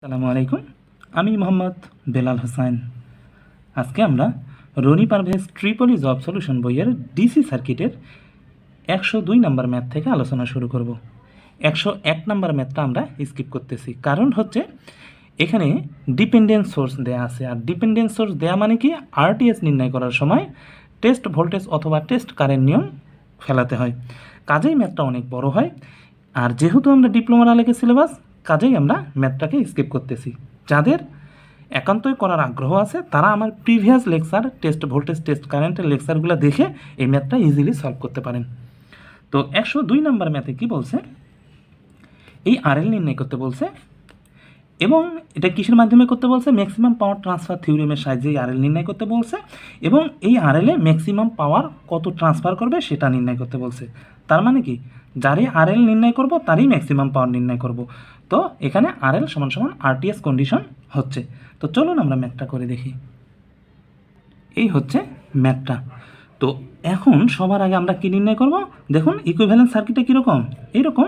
আসসালামু আলাইকুম, আমি মোহাম্মদ বেলাল হোসেন। আজকে আমরা Rony Parvez triply job solution বইয়ের ডিসি সার্কিটের 102 নম্বর ম্যাথ থেকে আলোচনা শুরু করব। 101 নম্বর ম্যাথটা আমরা স্কিপ করতেছি, কারণ হচ্ছে এখানে ডিপেন্ডেন্ট সোর্স দেয়া আছে। আর ডিপেন্ডেন্ট সোর্স দেয়া মানে কি, আরটিএস নির্ণয় করার সময় টেস্ট ভোল্টেজ অথবা টেস্ট কারেন্ট নিয়ম ফেলাতে হয়। কাজেই ম্যাথটা অনেক বড় হয়। আর যেহেতু আমরা ডিপ্লোমার আলেখে সিলেবাস, কাজেই আমরা ম্যাথটাকে স্কিপ করতেছি। যাদের একান্তই করার আগ্রহ আছে তারা আমার previous lecture test voltage test কারেন্টের লেকচারগুলো দেখে এই ম্যাথটা ইজিলি সলভ করতে পারেন। তো 102 নম্বর ম্যাথে কি বলছে, এই আরএল নির্ণয় করতে বলছে, এবং এটা কিসের মাধ্যমে করতে বলছে, ম্যাক্সিমাম পাওয়ার ট্রান্সফার থিওরেমের সাহায্যে আরএল নির্ণয় করতে বলছে, এবং এই আরএলে ম্যাক্সিমাম পাওয়ার কত ট্রান্সফার করবে সেটা নির্ণয় করতে বলছে। তার মানে কি, যারই আরএল নির্ণয় করব তারই ম্যাক্সিমাম পাওয়ার নির্ণয় করব। তো এখানে আরএল সমান সমান আরটিএস কন্ডিশন হচ্ছে। তো চলুন আমরা ম্যাথটা করে দেখি। এই হচ্ছে ম্যাথটা। তো এখন সবার আগে আমরা কি নির্ণয় করব, দেখুন ইকুইভ্যালেন্ট সার্কিটে কীরকম, এইরকম,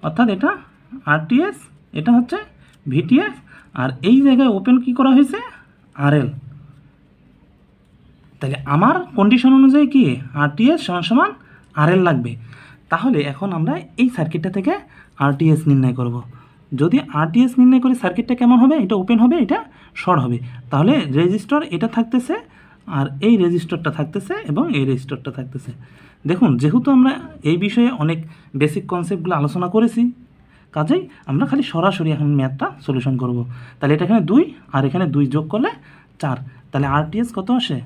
অর্থাৎ এটা আরটিএস, এটা হচ্ছে ভিটিএস, আর এই জায়গায় ওপেন কি করা হয়েছে, আরএল। তাহলে আমার কন্ডিশন অনুযায়ী কি আরটিএস সমান সমান আরএল লাগবে। তাহলে এখন আমরা এই সার্কিটটা থেকে আরটিএস নির্ণয় করব। যদি আরটিএস নির্ণয় করে সার্কিটটা কেমন হবে, এটা ওপেন হবে, এটা শর্ট হবে। তাহলে রেজিস্টর এটা থাকতেছে, আর এই রেজিস্টরটা থাকতেছে, এবং এই রেজিস্টরটা থাকতেছে। দেখুন, যেহেতু আমরা এই বিষয়ে অনেক বেসিক কনসেপ্টগুলো আলোচনা করেছি, কাজেই আমরা খালি সরাসরি এখন ম্যাথটা সলিউশন করব। তাহলে এটা এখানে 2 আর এখানে 2 যোগ করলে 4, তাহলে আরটিএস কত আসে,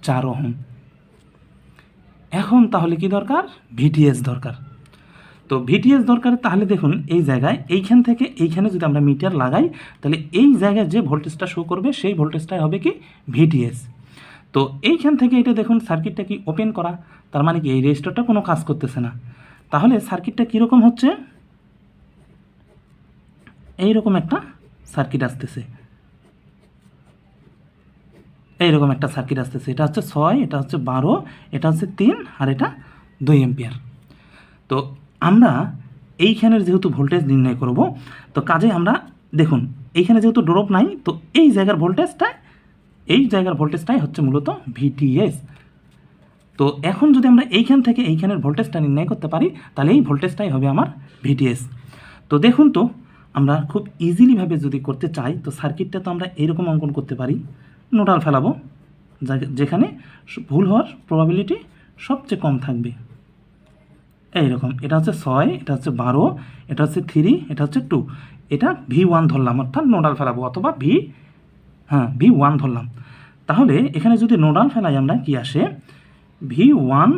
4 ওহম। এখন তাহলে কি দরকার, ভিটিএস দরকার। তো ভিটিএস দরকার, তাহলে দেখুন এই জায়গায় এইখান থেকে এইখানে যদি আমরা মিটার লাগাই, তাহলে এই জায়গায় যে ভোল্টেজটা শো করবে সেই ভোল্টেজটাই হবে কি, ভিটিএস। তো এইখান থেকে এটা দেখুন সার্কিটটা কি ওপেন করা, তার মানে কি এই রেজিস্টরটা কোনো কাজ করতেছে না। তাহলে সার্কিটটা কীরকম হচ্ছে, এইরকম একটা সার্কিট আসতেছে, এইরকম একটা সার্কিট আসতেছে। এটা হচ্ছে 6, এটা হচ্ছে 12, এটা হচ্ছে 3, আর এটা 2 এম্পিয়ার। তো আমরা এইখানের যেহেতু ভোল্টেজ নির্ণয় করব, তো কাজে আমরা দেখুন এইখানে যেহেতু ড্রপ নাই, তো এই জায়গার ভোল্টেজটাই হচ্ছে মূলত ভিটিএস। তো এখন যদি আমরা এইখান থেকে এইখানের ভোল্টেজটা নির্ণয় করতে পারি, তাহলে এই ভোল্টেজটাই হবে আমার ভিটিএস। তো দেখুন, তো আমরা খুব ইজিলিভাবে যদি করতে চাই, তো সার্কিটটা তো আমরা এইরকম অঙ্কন করতে পারি, নোডাল ফেলাবো, যেখানে ভুল হওয়ার প্রবাবিলিটি সবচেয়ে কম থাকবে। এইরকম, এটা হচ্ছে 6, এটা হচ্ছে 12, এটা হচ্ছে 3, এটা হচ্ছে 2, এটা V1 ধরলাম, অর্থাৎ নোডাল ফেলাবো, অথবা V1 ধরলাম। তাহলে এখানে যদি নোডাল ফেলাই আমরা কি আসে, V1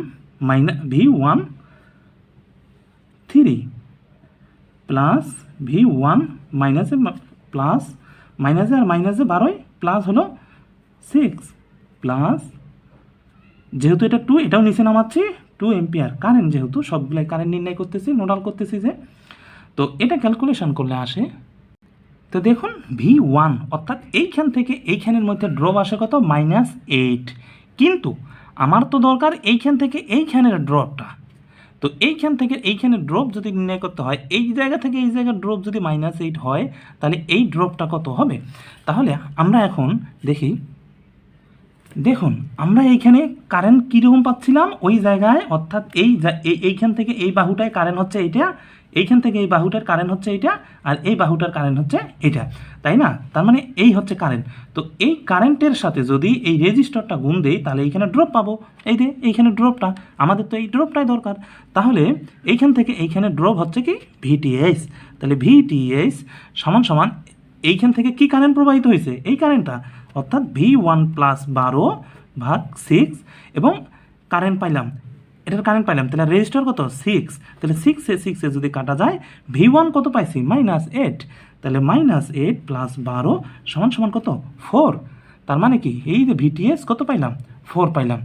3 প্লাস V1 মাইনাসে প্লাস মাইনাসে, আর মাইনাসে 12 প্লাস হলো 6 প্লাস, যেহেতু এটা 2, এটাও নিচে নামাচ্ছি, 2 এম্পিয়ার কারেন্ট, যেহেতু সবগুলাই কারেন্ট নির্ণয় করতেছি, নোডাল করতেছি যে, তো এটা ক্যালকুলেশন করলে আসে। তো দেখুন V1, অর্থাৎ এইখান থেকে এইখানের মধ্যে ড্রপ আসে কত, -8। কিন্তু আমার তো দরকার এইখান থেকে এইখানের ড্রপটা। তো এইখান থেকে এইখানের ড্রপ যদি নির্ণয় করতে হয়, এই জায়গা থেকে এই জায়গার ড্রপ যদি -8 হয়, তাহলে এই ড্রপটা কত হবে। তাহলে আমরা এখন দেখি, দেখুন আমরা এইখানে কারেন্ট কীরকম পাচ্ছিলাম ওই জায়গায়, অর্থাৎ এইখান থেকে এই বাহুটায় কারেন্ট হচ্ছে এইটা, এইখান থেকে এই বাহুটার কারেন্ট হচ্ছে এইটা, আর এই বাহুটার কারেন্ট হচ্ছে এইটা, তাই না? তার মানে এই হচ্ছে কারেন্ট। তো এই কারেন্টের সাথে যদি এই রেজিস্টরটা গুণ দেই, তাহলে এইখানে ড্রপ পাবো, এই যে এইখানে ড্রপটা, আমাদের তো এই ড্রপটাই দরকার। তাহলে এইখান থেকে এইখানে ড্রপ হচ্ছে কি, ভিটিএস। তাহলে ভিটিএস সমান সমান এইখান থেকে কি কারেন্ট প্রবাহিত হয়েছে, এই কারেন্টটা, অর্থাৎ V1 প্লাস 12/6, এবং কারেন্ট পাইলাম, এটার কারেন্ট পাইলাম, তাহলে রেজিস্টার কত, 6, তাহলে 6 যদি কাটা যায়, V1 কত পাইছি, -8, তাহলে -8 প্লাস 12 সমান সমান কত, 4। তার মানে কি, এই যে ভিটিএস কত পাইলাম, 4 পাইলাম।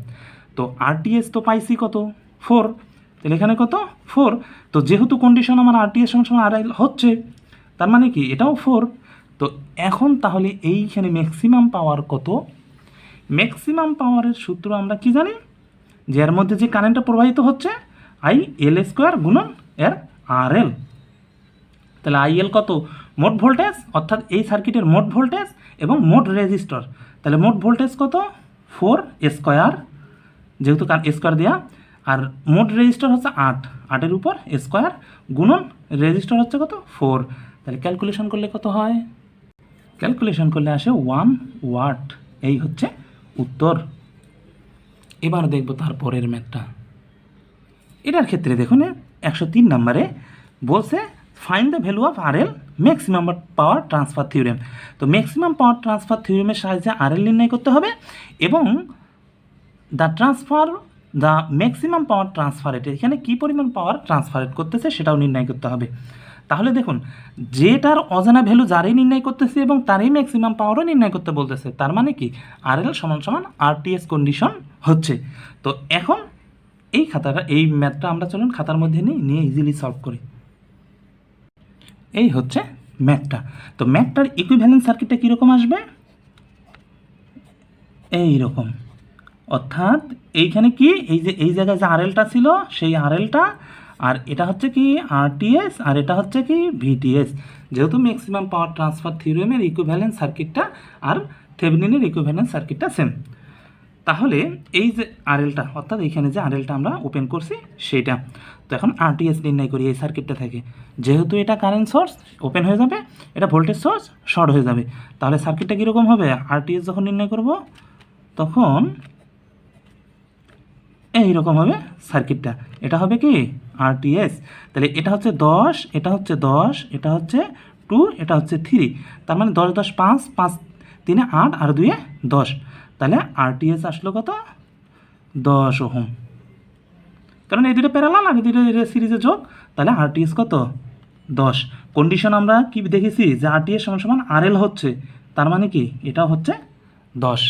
তো আরটিএস তো পাইছি কত, 4, তাহলে এখানে কত, 4। তো যেহেতু কন্ডিশন আমার আরটিএস সমান সমান আরএল হচ্ছে, তার মানে কি এটাও 4। তো এখন তাহলে এইখানে ম্যাক্সিমাম পাওয়ার কত, ম্যাক্সিমাম পাওয়ারের সূত্র আমরা কি জানি, যে এর মধ্যে যে কারেন্টটা প্রবাহিত হচ্ছে IL² গুণন এর RL। তাহলে IL কত, মোট ভোল্টেজ অর্থাৎ এই সার্কিটের মোট ভোল্টেজ এবং মোট রেজিস্টর, তাহলে মোট ভোল্টেজ কত 4 স্কোয়ার, যেহেতু স্কোয়ার দেওয়া, আর মোট রেজিস্টর হচ্ছে 8 উপর স্কোয়ার গুণন রেজিস্টর হচ্ছে কত 4, তাহলে ক্যালকুলেশন করলে কত হয়, ক্যালকুলেশন করলে আসে 1 ওয়াট। এই হচ্ছে উত্তর। এবার দেখব তারপরের ম্যাথটা। এটার ক্ষেত্রে দেখুন 103 নম্বরে বলছে find the value of RL maximum power transfer theorem. তো ম্যাক্সিমাম পাওয়ার ট্রান্সফার থিওরেমের সাহায্যে RL নির্ণয় করতে হবে এবং দ্য ম্যাক্সিমাম পাওয়ার ট্রান্সফারেট, এখানে কী পরিমাণ পাওয়ার ট্রান্সফারেট করতেছে সেটাও নির্ণয় করতে হবে। তাহলে দেখুন যেটার অজানা ভ্যালু যারই নির্ণয় করতেছে এবং তারই ম্যাক্সিমাম পাওয়ারও নির্ণয় করতে বলতেছে, তার মানে কি RL সমান সমান RTS কন্ডিশন হচ্ছে। তো এখন এই ম্যাথটা আমরা চলুন খাতার মধ্যে নিয়ে ইজিলি সলভ করি। এই হচ্ছে ম্যাথটা। তো ম্যাথটার ইকুইভ্যালেন্ট সার্কিটটা কীরকম আসবে, এই রকম, অর্থাৎ এইখানে কি এই জায়গায় যে RLটা ছিল সেই RLটা, আর এটা হচ্ছে কি RTS, আর এটা হচ্ছে কি VTS, যেহেতু ম্যাক্সিমাম পাওয়ার ট্রান্সফার থিওরেমের ইকুইভ্যালেন্ট সার্কিটটা আর থেভেনিনের ইকুইভ্যালেন্ট সার্কিটটা সেম। তাহলে এই যে RLটা অর্থাৎ এইখানে যে RLটা আমরা ওপেন করছি সেইটা, তো এখন RTS নির্ণয় করি এই সার্কিটটা থেকে। যেহেতু এটা কারেন্ট সোর্স ওপেন হয়ে যাবে, এটা ভোল্টেজ সোর্স শর্ট হয়ে যাবে, তাহলে সার্কিটটা কীরকম হবে, RTS যখন নির্ণয় করব তখন এইরকম হবে সার্কিটটা। এটা হবে কি RTS, তাহলে এটা হচ্ছে 10, এটা হচ্ছে 10, এটা হচ্ছে 2, এটা হচ্ছে 3, তার মানে 10 10 5, 5 3 8 আর 2 10, তাহলে RTS আসলো কত 10 ওহম, কারণ এই দুটো প্যারালাল আর এই দুটো সিরিজে যোগ, তাহলে RTS কত 10। কন্ডিশন আমরা কি দেখেছি যে RTS সমান সমান RL হচ্ছে, তার মানে কি এটা হচ্ছে 10।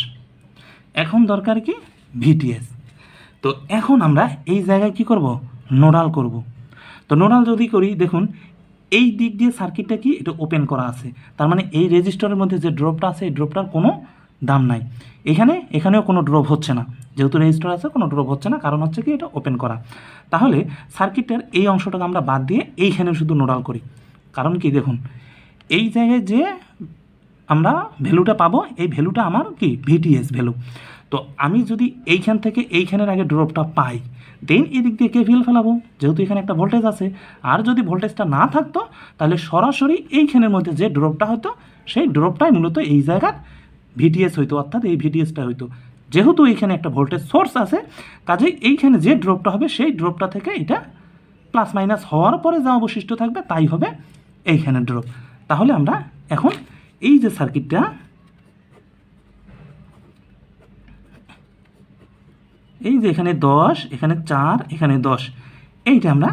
এখন দরকার কি VTS। তো এখন আমরা এই জায়গায় কি করব, নোডাল করব। তো নোডাল যদি করি দেখুন এই দিক দিয়ে সার্কিটটা কি এটা ওপেন করা আছে, তার মানে এই রেজিস্টরের মধ্যে যে ড্রপটা আছে এই ড্রপটার কোনো দাম নাই, এখানেও কোনো ড্রপ হচ্ছে না, যেহেতু রেজিস্টর আছে কোনো ড্রপ হচ্ছে না, কারণ হচ্ছে কি এটা ওপেন করা। তাহলে সার্কিটের এই অংশটাকে আমরা বাদ দিয়ে এইখানে শুধু নোডাল করি, কারণ কি দেখুন এই জায়গায় যে আমরা ভ্যালুটা পাবো এই ভ্যালুটা আমার কি VTS ভ্যালু। তো আমি যদি এইখান থেকে এইখানের আগে ড্রপটা পাই দেন এদিক দিয়ে KVL ফেলাবো, যেহেতু এখানে একটা ভোল্টেজ আছে, আর যদি ভোল্টেজটা না থাকতো তাহলে সরাসরি এইখানের মধ্যে যে ড্রপটা হতো সেই ড্রপটাই মূলত এই জায়গার VTS হইতো, অর্থাৎ এই VTSটা হইতো। যেহেতু এইখানে একটা ভোল্টেজ সোর্স আছে কাজেই এইখানে যে ড্রপটা হবে সেই ড্রপটা থেকে এটা প্লাস মাইনাস হওয়ার পরে যা অবশিষ্ট থাকবে তাই হবে এইখানে ড্রপ। তাহলে আমরা এখন এই যে সার্কিটটা, এই যে এখানে 10, এখানে 4, এখানে 10, এইটা আমরা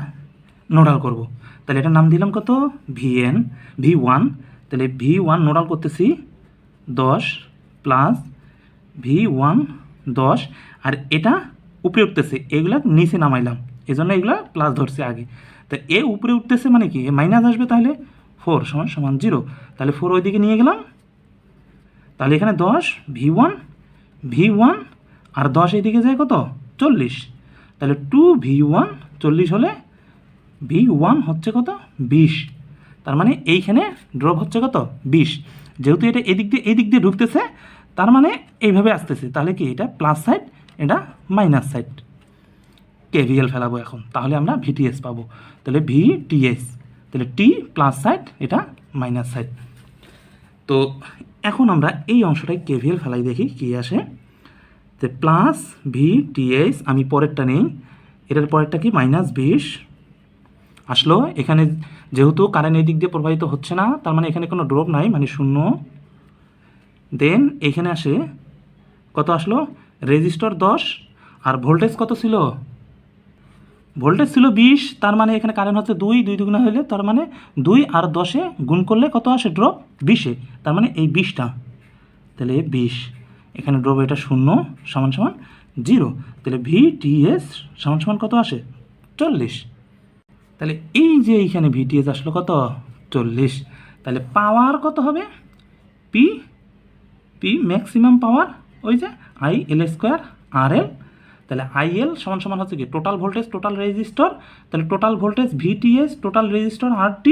নোডাল করব। তাহলে এটার নাম দিলাম কত V1, তাহলে V1 নোডাল করতেছি 10 প্লাস V1 10, আর এটা উপরে উঠতেছে, এগুলা নিচে নামাইলাম, এই জন্য এগুলা প্লাস ধরছে আগে। তো এ উপরে উঠতেছে মানে কি মাইনাস আসবে, তাহলে 4 সমান সমান 0, তাহলে 4 ওইদিকে নিয়ে গেলাম, তাহলে এখানে 10 V1 আর 10 এইদিকে যায় কত 40, তাহলে 2V1 40 হলে V1 হচ্ছে কত 20, তার মানে এইখানে ড্রপ হচ্ছে কত 20। যেহেতু এটা এদিক দিয়ে ঢুকতেছে তার মানে এইভাবে আসতেছে, তাহলে কি এটা প্লাস সাইড এটা মাইনাস সাইড, KVL ফেলাবো এখন, তাহলে আমরা VTS পাবো। তাহলে VTS, তাহলে T প্লাস সাইড এটা মাইনাস সাইড। তো এখন আমরা এই অংশটায় KVL ফেলাই দেখি কি আসে। তো প্লাস VTS, আমি পরেরটা নেই, এটার পরেরটা কি -20 আসলো। এখানে যেহেতু কারেন্ট এই দিক দিয়ে প্রবাহিত হচ্ছে না তার মানে এখানে কোনো ড্রপ নাই, মানে 0। দেন এখানে আসে কত আসলো, রেজিস্টর 10 আর ভোল্টেজ কত ছিল, ভোল্টেজ ছিল 20, তার মানে এখানে কারেন্ট হচ্ছে 2 দুগুণা হলে তার মানে 2 আর 10-এ গুণ করলে কত আসে ড্রপ 20-এ, তার মানে এই 20টা, তাহলে 20, এখানে ড্রপ এটা 0 সমান সমান 0, তাহলে VTS সমান সমান কত আসে 40। তাহলে এই যে এইখানে VTS আসলো কত 40, তাহলে পাওয়ার কত হবে P ম্যাক্সিমাম পাওয়ার ওই যে IL² RL, তাহলে IL সমান সমান হচ্ছে কি টোটাল ভোল্টেজ টোটাল রেজিস্টর, তাহলে total voltage VTS total resistor RT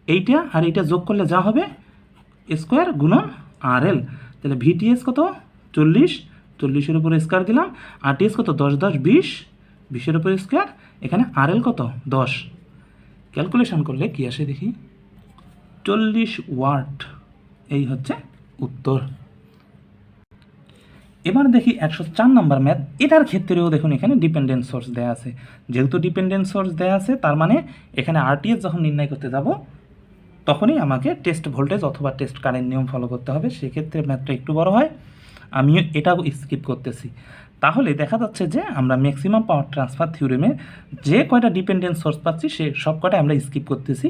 এইটা আর এইটা যোগ করলে যা হবে স্কোয়ার গুণন RL, তাহলে VTS কত 40, 40-এর উপর স্কোয়ার দিলাম, RTS কত 10 10 20, 20-এর উপর স্কোয়ার, এখানে RL কত 10, ক্যালকুলেশন করলে কি আসে দেখি 40 ওয়াট। এই হচ্ছে উত্তর। এবার দেখি 104 নম্বর ম্যাথ। এটার ক্ষেত্রেও দেখুন এখানে ডিপেন্ডেন্ট সোর্স দেওয়া আছে, যেহেতু ডিপেন্ডেন্ট সোর্স দেওয়া আছে তার মানে এখানে RTS যখন নির্ণয় করতে যাব তখনই আমাকে টেস্ট ভোল্টেজ অথবা টেস্ট কারেন্ট নিয়ম ফলো করতে হবে, সেক্ষেত্রে ম্যাথটা একটু বড় হয়, আমি এটাও স্কিপ করতেছি। তাহলে দেখা যাচ্ছে যে আমরা ম্যাক্সিমাম পাওয়ার ট্রান্সফার থিওরেমে যে কয়টা ডিপেন্ডেন্ট সোর্স পাচ্ছি সে সব কয়টা আমরা স্কিপ করতেছি।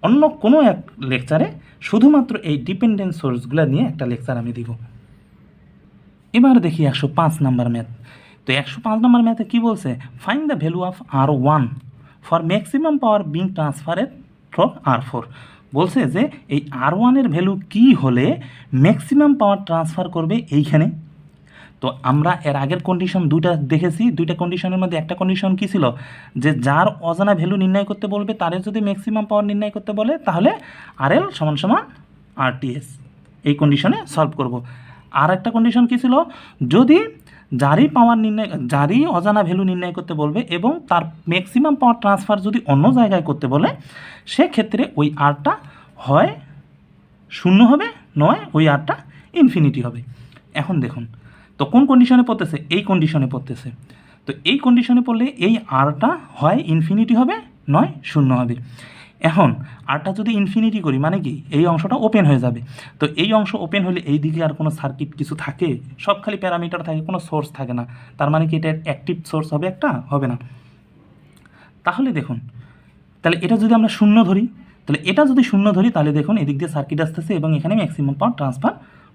অন্য কোনো এক লেকচারে শুধুমাত্র এই ডিপেন্ডেন্ট সোর্সগুলো নিয়ে একটা লেকচার আমি দিব। এবার দেখি 105 নম্বর ম্যাথ। তো 105 নম্বর ম্যাথে কী বলছে, find the value of R1 for maximum power being transferred through R4। বলছে যে এই R1-এর ভ্যালু কী হলে ম্যাক্সিমাম পাওয়ার ট্রান্সফার করবে এইখানে। তো আমরা এর আগের কন্ডিশন দুইটা দেখেছি, দুইটা কন্ডিশনের মধ্যে একটা কন্ডিশন কী ছিল, যে যার অজানা ভ্যালু নির্ণয় করতে বলবে তারে যদি ম্যাক্সিমাম পাওয়ার নির্ণয় করতে বলে তাহলে RL সমান সমান RTS, এই কন্ডিশনে সলভ করব। আর একটা কন্ডিশন কী ছিল, যদি যারই অজানা ভ্যালু নির্ণয় করতে বলবে এবং তার ম্যাক্সিমাম পাওয়ার ট্রান্সফার যদি অন্য জায়গায় করতে বলে সেক্ষেত্রে ওই আরটা হয় 0 হবে, নয় ওই আরটা ইনফিনিটি হবে। এখন দেখুন তো কোন কন্ডিশনে পড়তেছে, এই কন্ডিশনে পড়তেছে। তো এই কন্ডিশনে পড়লে এই আরটা হয় ইনফিনিটি হবে, নয় 0 হবে। এখন আরটা যদি ইনফিনিটি করি মানে কি এই অংশটা ওপেন হয়ে যাবে। তো এই অংশ ওপেন হলে এই দিকে আর কোনো সার্কিট কিছু থাকে, সব খালি প্যারামিটার থাকে, কোনো সোর্স থাকে না, তার মানে কি এটা অ্যাক্টিভ সোর্স হবে, একটা হবে না। তাহলে দেখুন তাহলে এটা যদি আমরা 0 ধরি, তাহলে এটা যদি 0 ধরি তাহলে দেখুন এদিক দিয়ে সার্কিট আসতেছে এবং এখানে ম্যাক্সিমাম পাওয়ার ট্রান্সফার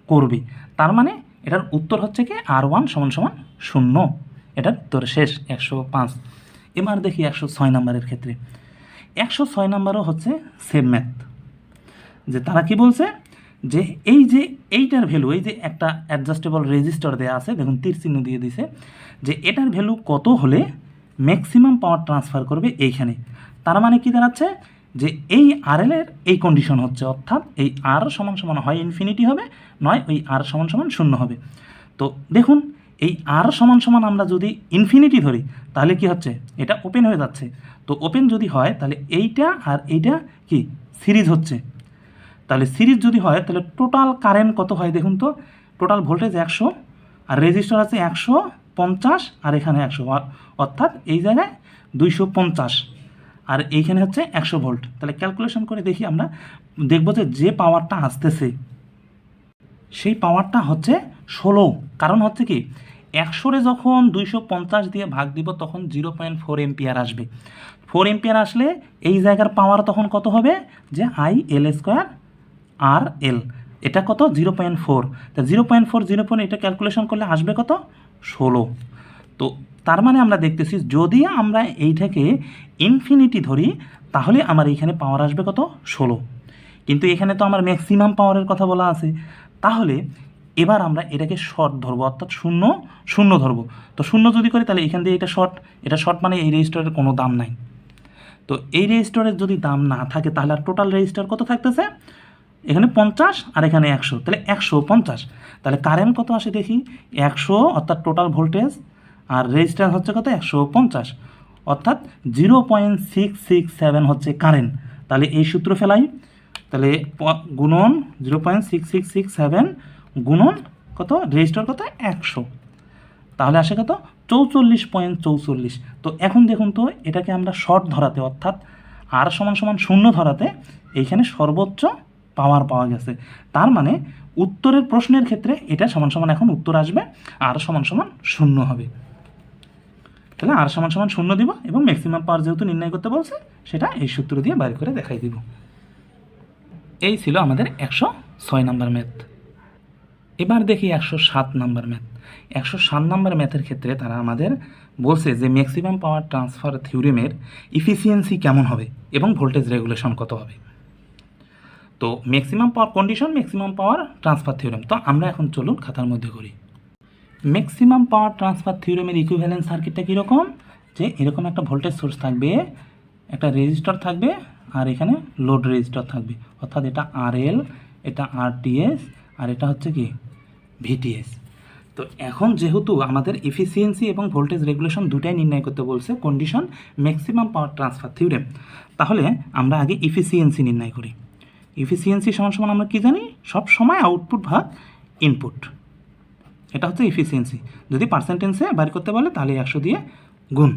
করবে, তার মানে এটার উত্তর হচ্ছে কি R1 সমান সমান 0। এটার উত্তর শেষ 105। এবার দেখি 106 নম্বরের ক্ষেত্রে। 106 নম্বরও হচ্ছে সেম ম্যাথ, যে তারা কি বলছে যে এইটার ভ্যালু, এই যে একটা অ্যাডজাস্টেবল রেজিস্টার দেওয়া আছে, দেখুন তীর চিহ্ন দিয়ে দিছে, যে এটার ভ্যালু কত হলে ম্যাক্সিমাম পাওয়ার ট্রান্সফার করবে এইখানে। তার মানে কি দাঁড়াচ্ছে যে এই RL এর এই কন্ডিশন হচ্ছে, অর্থাৎ এই R সমান সমান হয় ইনফিনিটি হবে, নয় ওই R সমান সমান 0 হবে। তো দেখুন এই R সমান সমান আমরা যদি ইনফিনিটি ধরি তাহলে কি হচ্ছে, এটা ওপেন হয়ে যাচ্ছে। তো ওপেন যদি হয় তাহলে এইটা আর এইটা কি সিরিজ হচ্ছে, তাহলে সিরিজ যদি হয় তাহলে টোটাল কারেন্ট কত হয় দেখুন তো, টোটাল ভোল্টেজ 100 আর রেজিস্টার আছে 150 আর এখানে 100, অর্থাৎ এই জায়গায় 250 আর এইখানে হচ্ছে 100 ভোল্ট। তাহলে ক্যালকুলেশন করে দেখি আমরা দেখব যে পাওয়ারটা আসতেছে সেই পাওয়ারটা হচ্ছে 16। কারণ হচ্ছে কি 100-রে যখন 250 দিয়ে ভাগ দিব তখন 0.4 এম্পিয়ার আসবে। 4 এম্পিয়ার আসলে এই জায়গার পাওয়ার তখন কত হবে, যে IL² RL, এটা কত 0.4। তা 0.4 এটা ক্যালকুলেশন করলে আসবে কত 16। তো তার মানে আমরা দেখতেছি যদি আমরা এইটাকে ইনফিনিটি ধরি তাহলে আমার এইখানে পাওয়ার আসবে কত 16, কিন্তু এখানে তো আমার ম্যাক্সিমাম পাওয়ারের কথা বলা আছে। তাহলে এবার আমরা এটাকে শর্ট ধরবো, অর্থাৎ 0 ধরবো। তো 0 যদি করি তাহলে এখান দিয়ে এটা শর্ট মানে এই রেজিস্টারের কোনো দাম নাই। তো এই রেজিস্টারের যদি দাম না থাকে তাহলে আর টোটাল রেজিস্টার কত থাকতেছে, এখানে 50 আর এখানে 100, তাহলে 150। তাহলে কারেন্ট কত আসে দেখি 100, অর্থাৎ টোটাল ভোল্টেজ, আর রেজিস্ট্যান্স হচ্ছে কত 150, অর্থাৎ 0.667 হচ্ছে কারেন্ট। তাহলে এই সূত্র ফেলাই, তাহলে গুণন 0.6667 গুণন কত রেজিস্টার কত 100, তাহলে আসে কত 44.44। তো এখন দেখুন তো এটাকে আমরা শর্ট ধরাতে, অর্থাৎ R সমান সমান 0 ধরাতে এইখানে সর্বোচ্চ পাওয়ার পাওয়া গেছে। তার মানে উত্তরের প্রশ্নের ক্ষেত্রে এটা সমান সমান এখন উত্তর আসবে R সমান সমান 0 হবে। তাহলে R সমান সমান 0 দিব এবং ম্যাক্সিমাম পাওয়ার যেহেতু নির্ণয় করতে বলছে সেটা এই সূত্র দিয়ে বাইর করে দেখাই দিব। এই ছিল আমাদের 106 নম্বর ম্যাথ। এবার দেখি 107 নম্বর ম্যাথ। 107 নম্বর ম্যাথের ক্ষেত্রে তারা আমাদের বলছে যে ম্যাক্সিমাম পাওয়ার ট্রান্সফার থিওরেমের ইফিসিয়েন্সি কেমন হবে এবং ভোল্টেজ রেগুলেশন কত হবে। তো maximum power condition, maximum power transfer theorem. তো আমরা এখন চলুন খাতার মধ্যে করি। ম্যাক্সিমাম পাওয়ার ট্রান্সফার থিওরেমের ইকুইভ্যালেন্স সার্কিটটা কীরকম, যে এরকম একটা ভোল্টেজ সোর্স থাকবে, একটা রেজিস্টার থাকবে আর এখানে লোড রেজিস্টার থাকবে, অর্থাৎ এটা RL, এটা RTS, আর এটা হচ্ছে কি VTS। তো এখন যেহেতু আমাদের এফিসিয়েন্সি এবং ভোল্টেজ রেগুলেশন দুটাই নির্ণয় করতে বলছে condition maximum power transfer theorem, তাহলে আমরা আগে এফিসিয়েন্সি নির্ণয় করি। এফিসিয়েন্সি সমান সমান আমরা কি জানি, সব সময় আউটপুট ভাগ ইনপুট, এটা হচ্ছে এফিসিয়েন্সি। যদি পার্সেন্টেন্সে বার করতে বলে তাহলে 100 দিয়ে গুণ।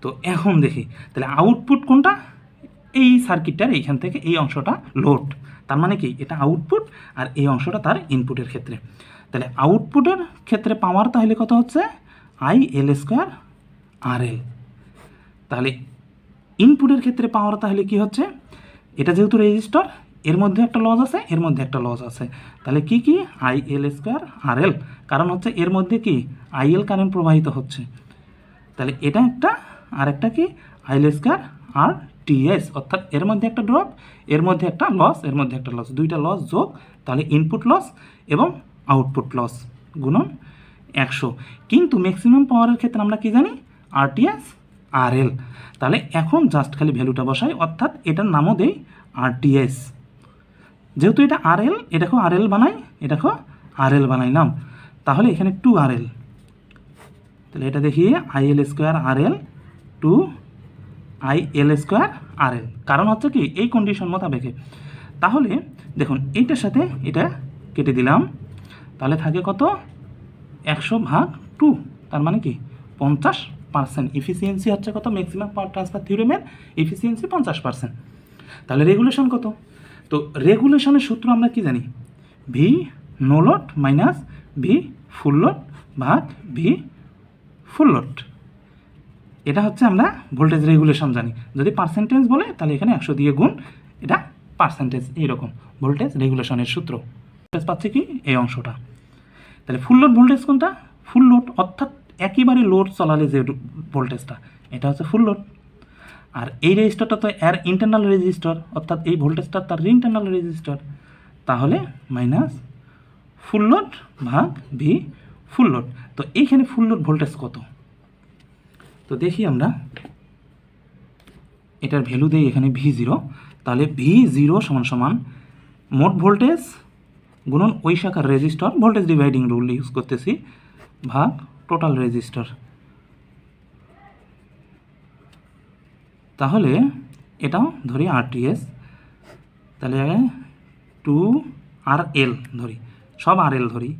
তো এখন দেখি তাহলে আউটপুট কোনটা, এই সার্কিটটার এইখান থেকে এই অংশটা লোড, তার মানে কি এটা আউটপুট আর এই অংশটা তার ইনপুটের ক্ষেত্রে। তাহলে আউটপুটের ক্ষেত্রে পাওয়ার তাহলে কত হচ্ছে IL² RL। তাহলে ইনপুটের ক্ষেত্রে পাওয়ার তাহলে কি হচ্ছে, এটা যেহেতু রেজিস্টর এর মধ্যে একটা লস আছে, এর মধ্যে একটা লস আছে, তাহলে কি কি IL² RL, কারণ হচ্ছে এর মধ্যে কি IL কারেন্ট প্রবাহিত হচ্ছে। তাহলে এটা একটা, আর একটা কি IL² RTS, অর্থাৎ এর মধ্যে একটা ড্রপ, এর মধ্যে একটা লস, এর মধ্যে একটা লস, দুইটা লস যোগ, তাহলে ইনপুট লস এবং আউটপুট লস গুণন 100। কিন্তু ম্যাক্সিমাম পাওয়ারের ক্ষেত্রে আমরা কি জানি RTS RL। তাহলে এখন জাস্ট খালি ভ্যালুটা বসাই, অর্থাৎ এটার নামও দেই RTS, যেহেতু এটা RL, এটাকেও RL বানাই, এটাকেও RL বানাইলাম, তাহলে এখানে 2RL, তাহলে এটা দেখি IL² RL 2 IL² RL, কারণ হচ্ছে কি এই কন্ডিশন মোতাবেকে। তাহলে দেখুন এইটার সাথে এটা কেটে দিলাম, তাহলে থাকে কত 100/2, তার মানে কি 50%। এফিসিয়েন্সি হচ্ছে কত, ম্যাক্সিমাম পাওয়ার ট্রান্সফার থিওরেমের এফিসিয়েন্সি 50%। তাহলে রেগুলেশন কত, তো রেগুলেশনের সূত্র আমরা কি জানি, V no load minus V full load ভাগ ভি ফুল লোড, এটা হচ্ছে আমরা ভোল্টেজ রেগুলেশন জানি। যদি পার্সেন্টেজ বলে তাহলে এখানে 100 দিয়ে গুণ, এটা পার্সেন্টেজ, এইরকম ভোল্টেজ রেগুলেশনের সূত্র। ভোল্টেজ পাচ্ছে কি এই অংশটা। তাহলে ফুল লোড ভোল্টেজ কোনটা, ফুল লোড অর্থাৎ একেবারে লোড চলালে যে ভোল্টেজটা, এটা হচ্ছে ফুল লোড। আর এই রেজিস্টারটা তো এর ইন্টারনাল রেজিস্টার, অর্থাৎ এই ভোল্টেজটা তার ইন্টারনাল রেজিস্টার, তাহলে মাইনাস ফুল লোড ভাগ ভি ফুল লোড। তো এইখানে ফুল লোড ভোল্টেজ কত, তো দেখি আমরা এটার ভ্যালু দেই এখানে V0, তাহলে V0 সমান সমান মোট ভোল্টেজ গুণন ওই শাখার register, voltage dividing rule use করতেছি, ভাগ টোটাল রেজিস্টার। তাহলে এটাও ধরি RTS, তাহলে 2RL ধরি, সব RL ধরি,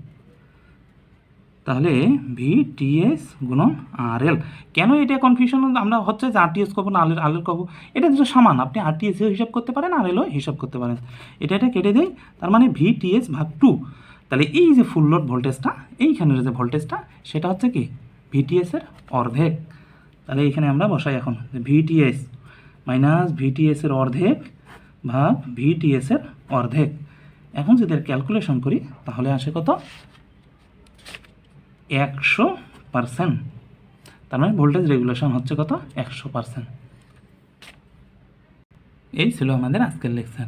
তাহলে VTS গুণন RL। কেন এটা কনফিউশন আমরা হচ্ছে যে RTS কব না RL কব, এটা যেটা সমান, আপনি RTS হিসাব করতে পারেন, RLও হিসাব করতে পারেন। এটা কেটে দেয়, তার মানে VTS ভাগ 2। তাহলে এই যে ফুল লোড ভোল্টেজটা, এইখানের যে ভোল্টেজটা, সেটা হচ্ছে কি VTS এর অর্ধেক। তাহলে এইখানে আমরা বসাই এখন VTS মাইনাস VTS এর অর্ধেক ভাগ VTS এর অর্ধেক। এখন যদি ক্যালকুলেশন করি তাহলে আসে কত 100%, তার মানে ভোল্টেজ রেগুলেশন হচ্ছে কত 100%। এই ছিল আমাদের আজকের লেকচার।